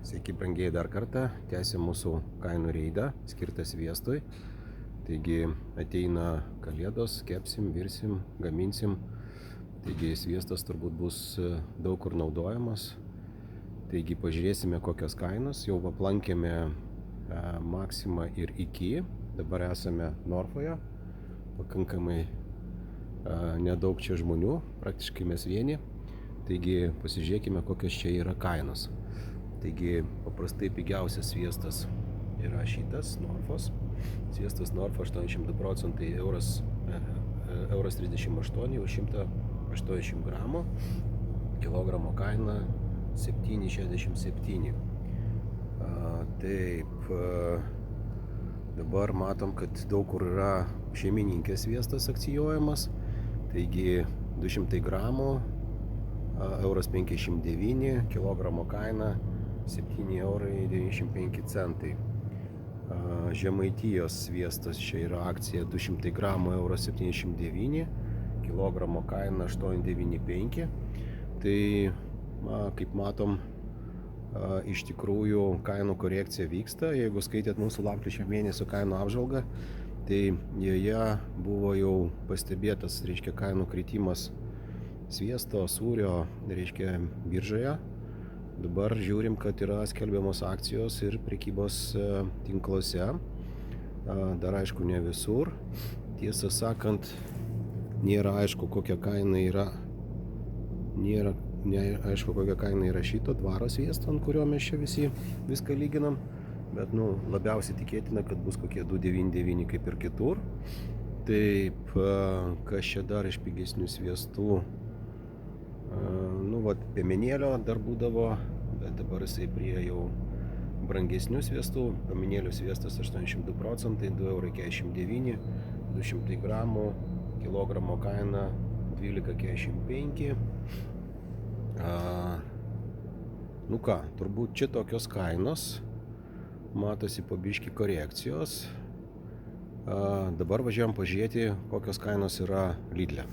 Sveiki brangieji dar kartą, tęsim mūsų kainų reidą, skirtą sviestui. Taigi ateina kalėdos, kepsim, virsim, gaminsim. Taigi sviestas turbūt bus daug kur naudojamas. Taigi pažiūrėsime kokios kainos. Jau aplankėme Maximą ir Iki. Dabar esame Norfoje. Pakankamai nedaug čia žmonių, praktiškai mes vieni. Taigi pasižiūrėkime kokios čia yra kainos. Taigi paprastai pigiausias sviestas yra šitas Norfos. Sviestas Norfo 82% euras 38 už 180 gramų. Kilogramo kaina 7,67. Taip, dabar matom, kad daug kur yra šeimininkės sviestas akcijuojamas. Taigi 200 gramų, euras 59, kilogramo kaina 7,95 €. Žemaitijos sviestas čia yra akcija 200 gramų, euras 79, kilogramo kaina 8,95. Tai, kaip matom, iš tikrųjų kainų korekcija vyksta. Jeigu skaitėt mūsų lapkričio mėnesio kainų apžvalgą, tai joje buvo jau pastebėtas, reiškia, kainų kritimas sviesto, sūrio, reiškia, biržoje. Dabar žiūrim, kad yra skelbiamos akcijos ir prekybos tinkluose. Dar aišku ne visur. Tiesą sakant, nėra aišku kokia kaina yra. Aišku kokia kaina yra šito Dvaro sviesto, ant kurio mes čia visi viską lyginam. Bet labiausiai tikėtina, kad bus kokie 2,99 kaip ir kitur. Taip, kas čia dar iš pigesnių sviestų? Piemenėlio dar būdavo, bet dabar jisai prie jau brangesnių sviestų. Piemenėlio sviestas 82%, 2,49 €, 200 gramų, kilogramo kaina 12,45 €. Turbūt čia tokios kainos. Matosi po biškį korekcijos. Dabar važiuojam pažiūrėti, kokios kainos yra Lidle.